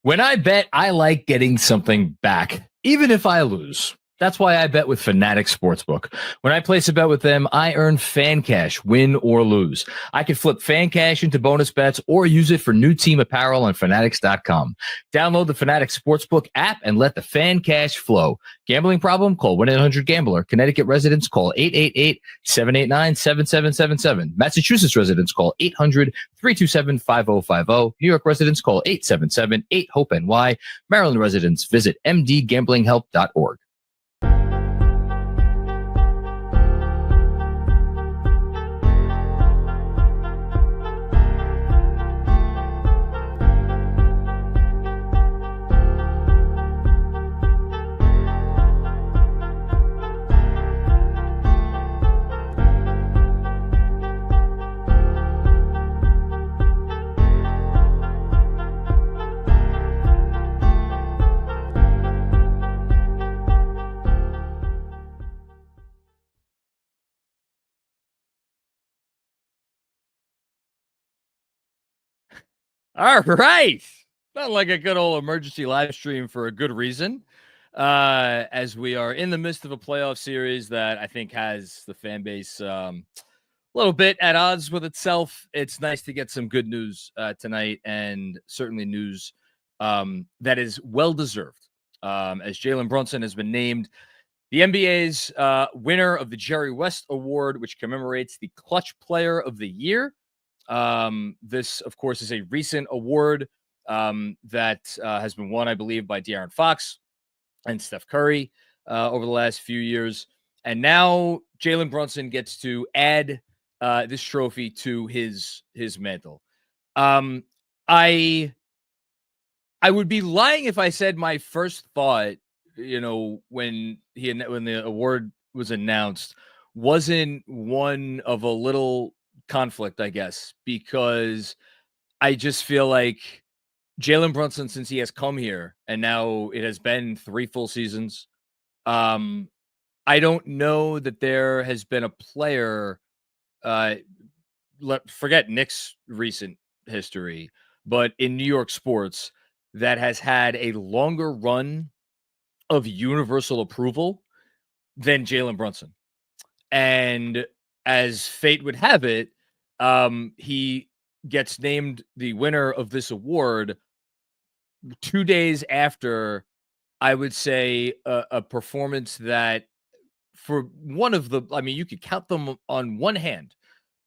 When I bet, I like getting something back, even if I lose. That's why I bet with Fanatic Sportsbook. When I place a bet with them, I earn fan cash, win or lose. I can flip fan cash into bonus bets or use it for new team apparel on Fanatics.com. Download the Fanatic Sportsbook app and let the fan cash flow. Gambling problem? Call 1-800-GAMBLER. Connecticut residents call 888-789-7777. Massachusetts residents call 800-327-5050. New York residents call 877-8-HOPE-NY. Maryland residents visit mdgamblinghelp.org. All right. Not like a good old emergency live stream for a good reason. As we are in the midst of a playoff series that I think has the fan base a little bit at odds with itself. It's nice to get some good news tonight, and certainly news that is well-deserved. As Jalen Brunson has been named the NBA's winner of the Jerry West Award, which commemorates the Clutch Player of the Year. This, of course, is a recent award that has been won, I believe, by De'Aaron Fox and Steph Curry over the last few years. And now Jalen Brunson gets to add this trophy to his mantle. I would be lying if I said my first thought, when the award was announced, wasn't one of a little conflict, I guess, because I just feel like Jalen Brunson, since he has come here, and now it has been 3 full seasons, I don't know that there has been a player, forget Knicks' recent history, but in New York sports that has had a longer run of universal approval than Jalen Brunson. And as fate would have it, he gets named the winner of this award 2 days after, I would say, a performance that, for one of the, you could count them on one hand,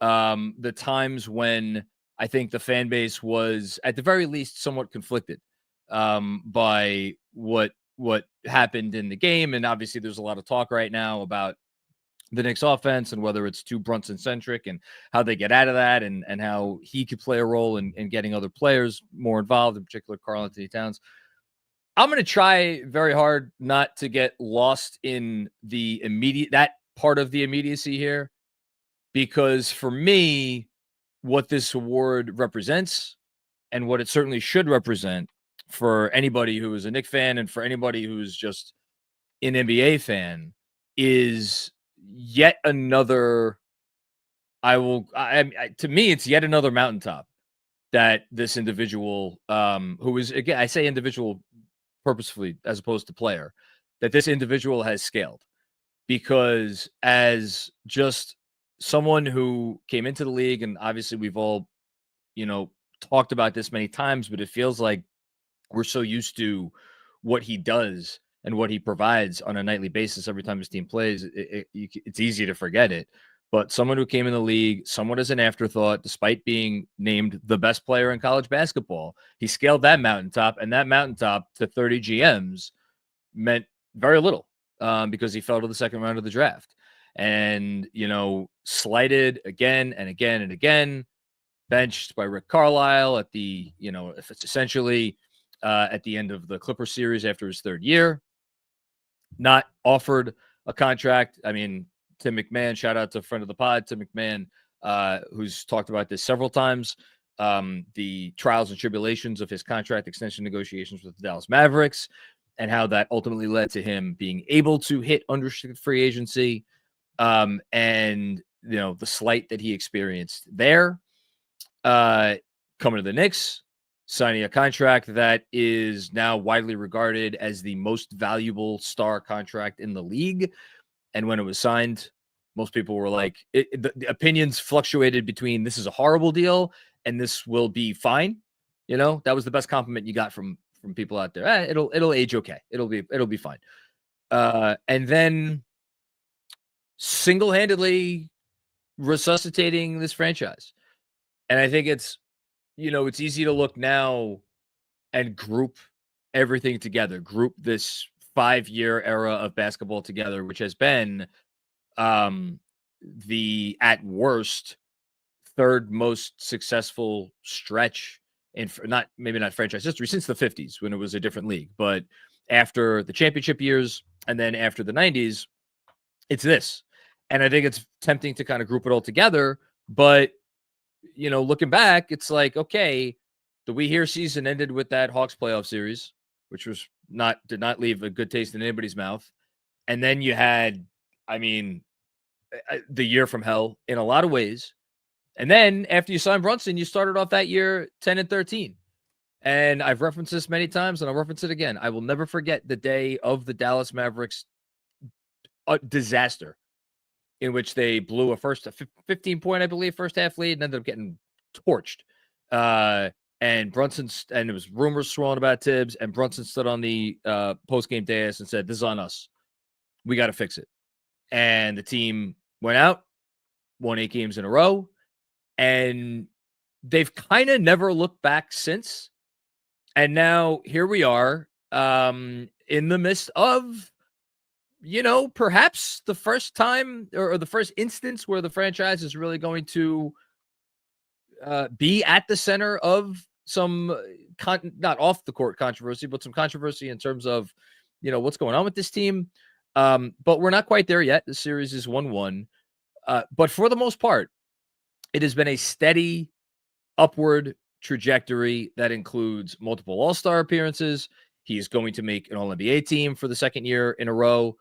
the times when I think the fan base was, at the very least, somewhat conflicted by what happened in the game. And obviously there's a lot of talk right now about the Knicks offense and whether it's too Brunson centric and how they get out of that, and how he could play a role in getting other players more involved, in particular Karl-Anthony Towns. I'm going to try very hard not to get lost in that part of the immediacy here, because for me, what this award represents, and what it certainly should represent for anybody who is a Knicks fan and for anybody who's just an NBA fan, is yet another, to me, it's yet another mountaintop that this individual, who is, again, I say individual purposefully as opposed to player, that this individual has scaled. Because as just someone who came into the league, and obviously we've all, talked about this many times, but it feels like we're so used to what he does and what he provides on a nightly basis every time his team plays, it's easy to forget it. But someone who came in the league somewhat as an afterthought, despite being named the best player in college basketball, he scaled that mountaintop, and that mountaintop to 30 GMs meant very little because he fell to the second round of the draft. And, slighted again and again and again, benched by Rick Carlisle at the, if it's essentially at the end of the Clipper series after his 3rd year. Not offered a contract. Tim McMahon, shout out to a friend of the pod, Tim McMahon, who's talked about this several times, the trials and tribulations of his contract extension negotiations with the Dallas Mavericks, and how that ultimately led to him being able to hit unrestricted free agency, and the slight that he experienced there. Coming to the Knicks, signing a contract that is now widely regarded as the most valuable star contract in the league. And when it was signed, most people were like, the opinions fluctuated between this is a horrible deal and this will be fine. You know, that was the best compliment you got from people out there. It'll age okay. It'll be fine. And then single-handedly resuscitating this franchise. And I think it's easy to look now and group everything together, group this 5-year era of basketball together, which has been the, at worst, third most successful stretch in maybe not franchise history since the 50s when it was a different league, but after the championship years and then after the 90s, it's this. And I think it's tempting to kind of group it all together, but looking back, it's like, okay, the We Here season ended with that Hawks playoff series, which did not leave a good taste in anybody's mouth. And then you had, the year from hell in a lot of ways. And then after you signed Brunson, you started off that year 10-13. And I've referenced this many times, and I'll reference it again. I will never forget the day of the Dallas Mavericks disaster, in which they blew a 15-point, I believe, first half lead and ended up getting torched. And Brunson, and it was rumors swirling about Tibbs, and Brunson stood on the post-game dais and said, "This is on us. We got to fix it." And the team went out, won 8 games in a row, and they've kind of never looked back since. And now here we are in the midst of, perhaps the first time or the first instance where the franchise is really going to be at the center of some not off the court controversy, but some controversy in terms of, what's going on with this team. But we're not quite there yet. The series is 1-1. But for the most part, it has been a steady upward trajectory that includes multiple All-Star appearances. He is going to make an All-NBA team for the second year in a row.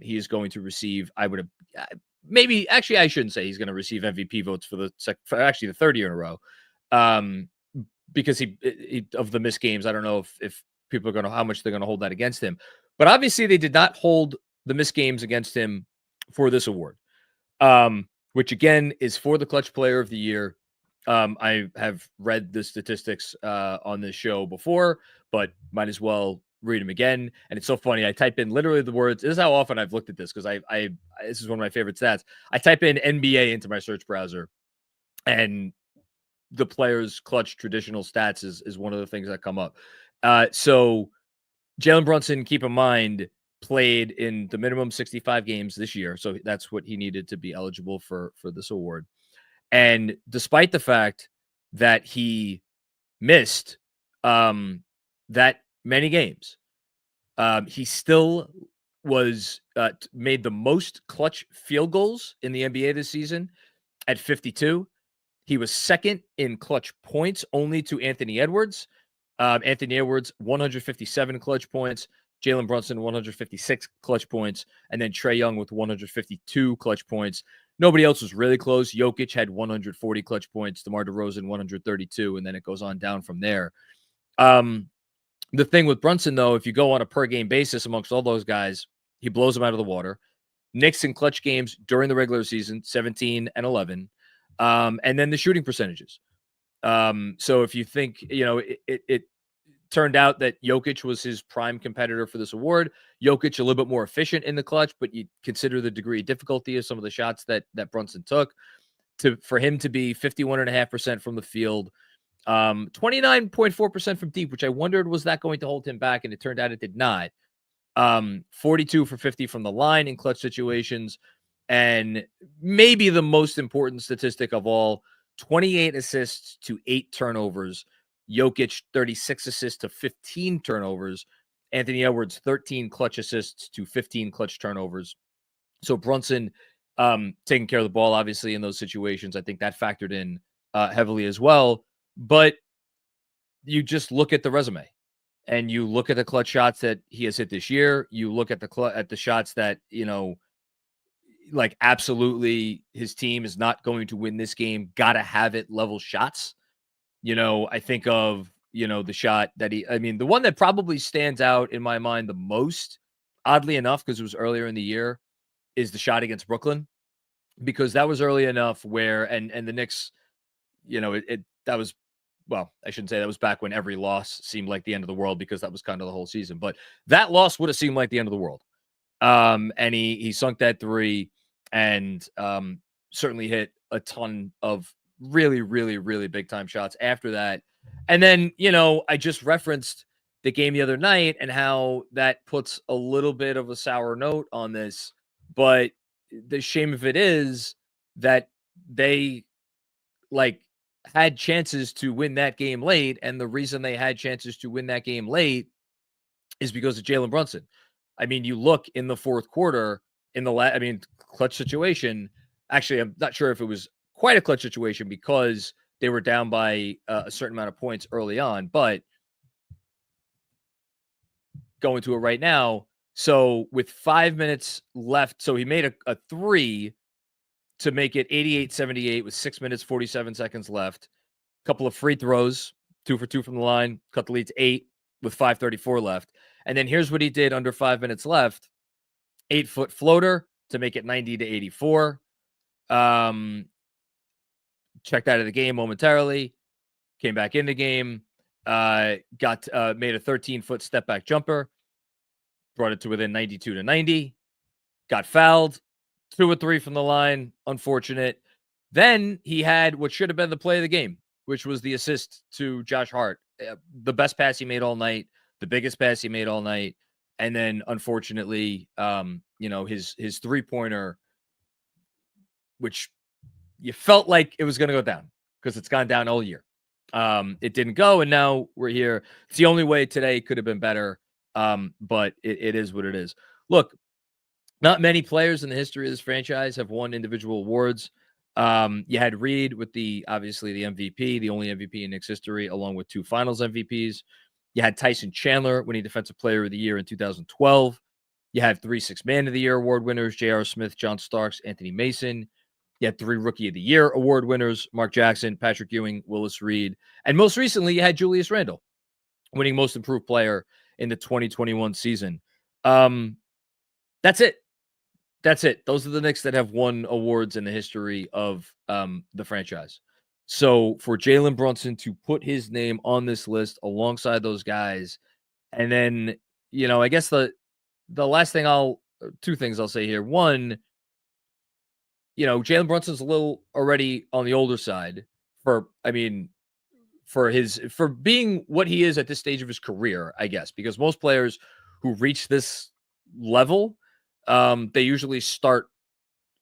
He is going to receive, I shouldn't say he's going to receive MVP votes for the third year in a row. Because he of the missed games, I don't know if people are how much they're going to hold that against him. But obviously they did not hold the missed games against him for this award, which again is for the Clutch Player of the Year. I have read the statistics on this show before, but might as well read them again. And it's so funny. I type in literally the words. This is how often I've looked at this, because this is one of my favorite stats. I type in NBA into my search browser, and the player's Clutch traditional stats is one of the things that come up. So Jalen Brunson, keep in mind, played in the minimum 65 games this year. So that's what he needed to be eligible for this award. And despite the fact that he missed that many games, he still was made the most clutch field goals in the NBA this season at 52. He was second in clutch points, only to Anthony Edwards. Anthony Edwards, 157 clutch points. Jalen Brunson, 156 clutch points. And then Trae Young with 152 clutch points. Nobody else was really close. Jokic had 140 clutch points. DeMar DeRozan, 132. And then it goes on down from there. The thing with Brunson, though, if you go on a per-game basis amongst all those guys, he blows them out of the water. Knicks in clutch games during the regular season, 17 and 11. And then the shooting percentages. So if you think, it turned out that Jokic was his prime competitor for this award. Jokic a little bit more efficient in the clutch, but you consider the degree of difficulty of some of the shots that Brunson took. For him to be 51.5% from the field, 29.4% from deep, which I wondered, was that going to hold him back? And it turned out it did not. 42 for 50 from the line in clutch situations. And maybe the most important statistic of all, 28 assists to 8 turnovers. Jokic, 36 assists to 15 turnovers. Anthony Edwards, 13 clutch assists to 15 clutch turnovers. So Brunson taking care of the ball, obviously, in those situations. I think that factored in heavily as well. But you just look at the resume, and you look at the clutch shots that he has hit this year. You look at the shots that, like, absolutely his team is not going to win this game. Gotta have it level shots. I think of the shot that the one that probably stands out in my mind the most, oddly enough, because it was earlier in the year, is the shot against Brooklyn, because that was early enough where, and the Knicks, that was, well, I shouldn't say that was back when every loss seemed like the end of the world, because that was kind of the whole season, but that loss would have seemed like the end of the world. And he sunk that three, and certainly hit a ton of really, really, really big time shots after that. And then, I just referenced the game the other night and how that puts a little bit of a sour note on this. But the shame of it is that they had chances to win that game late. And the reason they had chances to win that game late is because of Jalen Brunson. You look in the fourth quarter in the clutch situation. Actually, I'm not sure if it was quite a clutch situation because they were down by a certain amount of points early on, but going to it right now. So with 5 minutes left, so he made a three to make it 88-78 with 6 minutes, 47 seconds left. A couple of free throws, 2 for 2 from the line, cut the lead to 8 with 5:34 left. And then here's what he did under 5 minutes left. 8-foot floater to make it 90-84. Checked out of the game momentarily, came back in the game, made a 13-foot step back jumper, brought it to within 92-90, got fouled, 2 or 3 from the line, unfortunate. Then he had what should have been the play of the game, which was the assist to Josh Hart, the best pass he made all night, the biggest pass he made all night. And then unfortunately, his three-pointer, which you felt like it was going to go down because it's gone down all year. It didn't go, and now we're here. It's the only way today could have been better, but it is what it is. Look, not many players in the history of this franchise have won individual awards. You had Reed with obviously the MVP, the only MVP in Knicks history, along with 2 Finals MVPs. You had Tyson Chandler winning Defensive Player of the Year in 2012. You had 3 Sixth Man of the Year award winners, J.R. Smith, John Starks, Anthony Mason. You had 3 Rookie of the Year award winners, Mark Jackson, Patrick Ewing, Willis Reed. And most recently, you had Julius Randle winning Most Improved Player in the 2021 season. That's it. That's it. Those are the Knicks that have won awards in the history of the franchise. So for Jalen Brunson to put his name on this list alongside those guys, and then, I guess the last thing 2 things I'll say here. One, Jalen Brunson's a little already on the older side for being what he is at this stage of his career, I guess, because most players who reach this level, they usually start,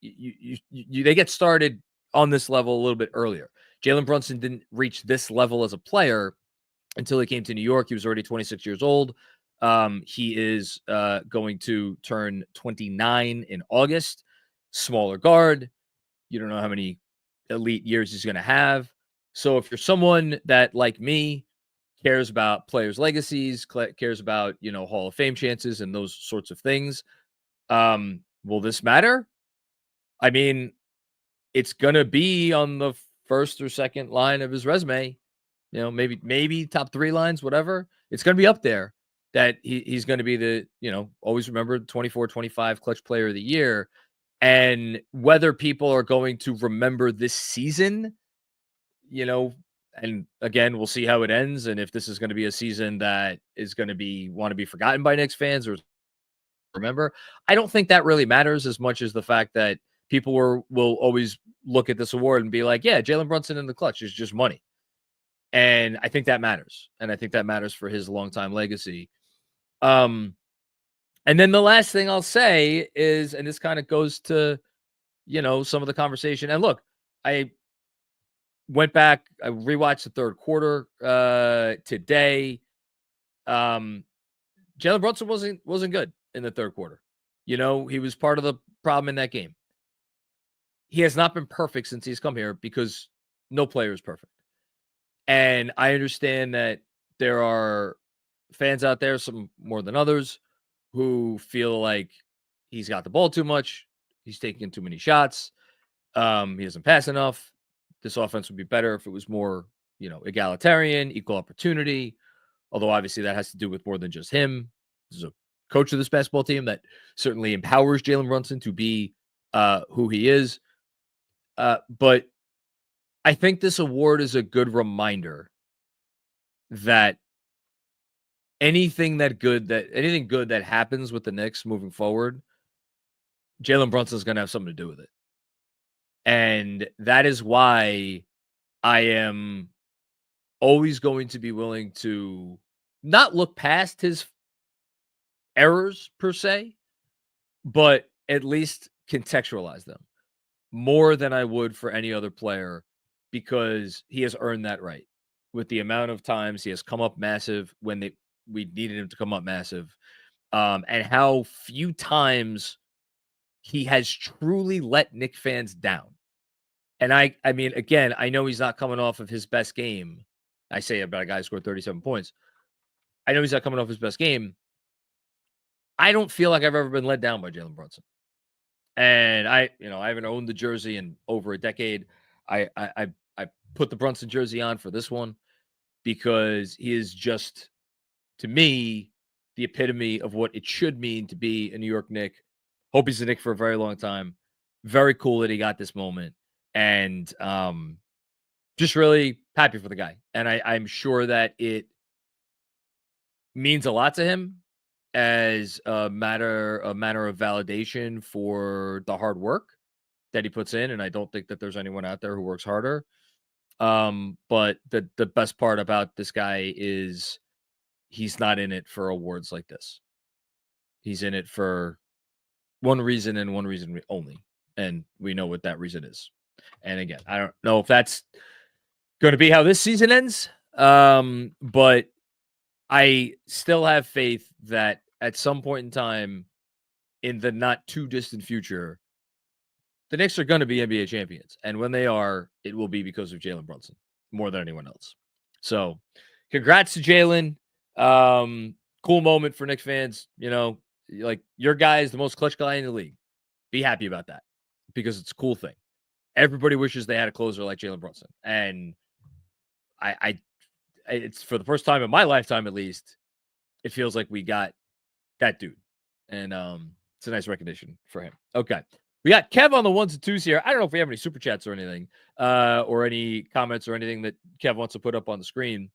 they get started on this level a little bit earlier. Jalen Brunson didn't reach this level as a player until he came to New York. He was already 26 years old. He is going to turn 29 in August. Smaller guard. You don't know how many elite years he's going to have. So if you're someone that, like me, cares about players' legacies, cares about, Hall of Fame chances and those sorts of things, will this matter? It's going to be on the first or second line of his resume, maybe top 3 lines, whatever. It's going to be up there that he's going to be the, always remember 24-25 clutch player of the year. And whether people are going to remember this season, and again, we'll see how it ends. And if this is going to be a season that is going to want to be forgotten by Knicks fans or remember, I don't think that really matters as much as the fact that people will always look at this award and be like, yeah, Jalen Brunson in the clutch is just money. And I think that matters. And I think that matters for his longtime legacy. And then the last thing I'll say is, and this kind of goes to, some of the conversation. And look, I went back, I rewatched the third quarter today. Jalen Brunson wasn't good in the third quarter. He was part of the problem in that game. He has not been perfect since he's come here because no player is perfect. And I understand that there are fans out there, some more than others, who feel like he's got the ball too much. He's taking too many shots. He doesn't pass enough. This offense would be better if it was more, egalitarian, equal opportunity. Although obviously that has to do with more than just him. This is a coach of this basketball team that certainly empowers Jalen Brunson to be who he is. But I think this award is a good reminder that anything good that happens with the Knicks moving forward, Jalen Brunson is going to have something to do with it. And that is why I am always going to be willing to not look past his errors per se, but at least contextualize them more than I would for any other player, because he has earned that right with the amount of times he has come up massive when we needed him to come up massive, and how few times he has truly let Knicks fans down. And I mean, again, I know he's not coming off of his best game. I say about a guy who scored 37 points. I know he's not coming off his best game. I don't feel like I've ever been let down by Jalen Brunson. And I haven't owned the jersey in over a decade. I put the Brunson jersey on for this one because he is just, to me, the epitome of what it should mean to be a New York Knick. Hope he's a Knick for a very long time. Very cool that he got this moment. And just really happy for the guy. And I'm sure that it means a lot to him as a matter of validation for the hard work that he puts in. And I don't think that there's anyone out there who works harder. But the best part about this guy is he's not in it for awards like this. He's in it for one reason and one reason only. And we know what that reason is. And again, I don't know if that's going to be how this season ends. But I still have faith that at some point in time in the not too distant future, the Knicks are going to be NBA champions. And when they are, it will be because of Jalen Brunson more than anyone else. So congrats to Jalen. Cool moment for Knicks fans. Like, your guy is the most clutch guy in the league. Be happy about that because it's a cool thing. Everybody wishes they had a closer like Jalen Brunson. And it's for the first time in my lifetime, at least, it feels like we got that dude. And it's a nice recognition for him. Okay. We got Kev on the ones and twos here. I don't know if we have any super chats or anything, or any comments or anything that Kev wants to put up on the screen.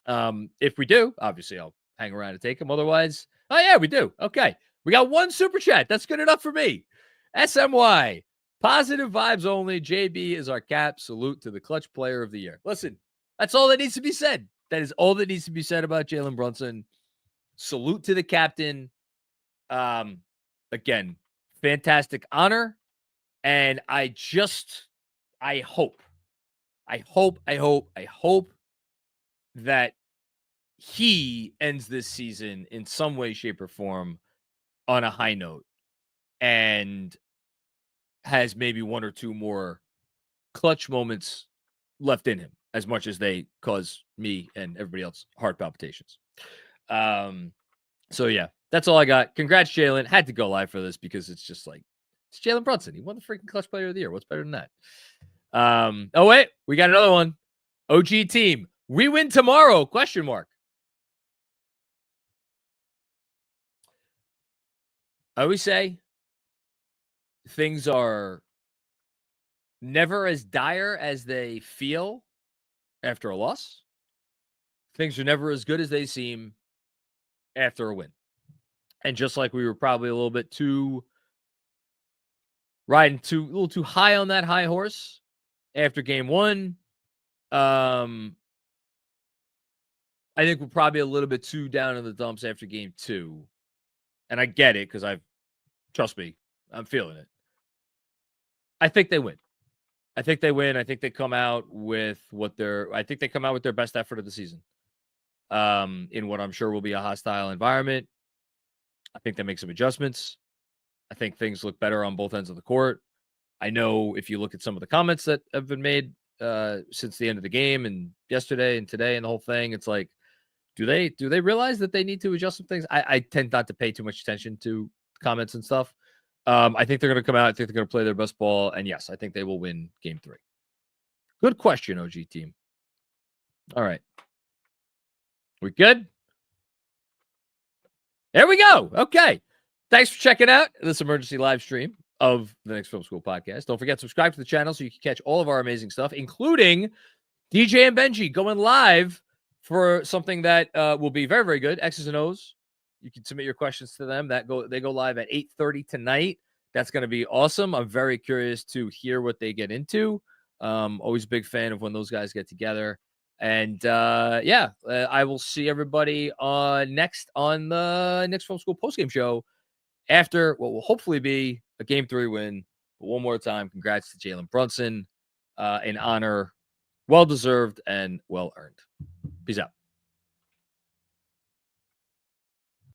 If we do, obviously I'll hang around and take them. Otherwise, oh yeah, we do. Okay. We got one super chat. That's good enough for me. SMY. Positive vibes only. JB is our cap. Salute to the clutch player of the year. Listen, that's all that needs to be said. That is all that needs to be said about Jalen Brunson. Salute to the captain. Again, fantastic honor. And I hope that he ends this season in some way, shape, or form on a high note and has maybe one or two more clutch moments left in him, as much as they cause me and everybody else heart palpitations. So yeah, that's all I got. Congrats, Jalen. Had to go live for this because it's just like, it's Jalen Brunson. He won the freaking clutch player of the year. What's better than that? Oh wait, we got another one. OG team, we win tomorrow? ? I always say things are never as dire as they feel after a loss. Things are never as good as they seem after a win. And just like we were probably a little bit riding a little too high on that high horse after game one, I think we're probably a little bit too down in the dumps after game two. And I get it because trust me, I'm feeling it. I think they win. I think they come out with their best effort of the season. In what I'm sure will be a hostile environment. I think they make some adjustments. I think things look better on both ends of the court. I know if you look at some of the comments that have been made since the end of the game and yesterday and today and the whole thing, it's like, do they realize that they need to adjust some things? I tend not to pay too much attention to comments and stuff. I think they're going to come out. I think they're going to play their best ball. And yes, I think they will win game 3. Good question, OG team. All right. We good? There we go. Okay. Thanks for checking out this emergency live stream of the Knicks Film School Podcast. Don't forget to subscribe to the channel so you can catch all of our amazing stuff, including DJ and Benji going live for something that will be very, very good. X's and O's. You can submit your questions to them. They go live at 8:30 tonight. That's going to be awesome. I'm very curious to hear what they get into. Always a big fan of when those guys get together. And I will see everybody next on the Knicks Film School postgame show after what will hopefully be a Game 3 win. But one more time, congrats to Jalen Brunson. In honor, well-deserved and well-earned. Peace out.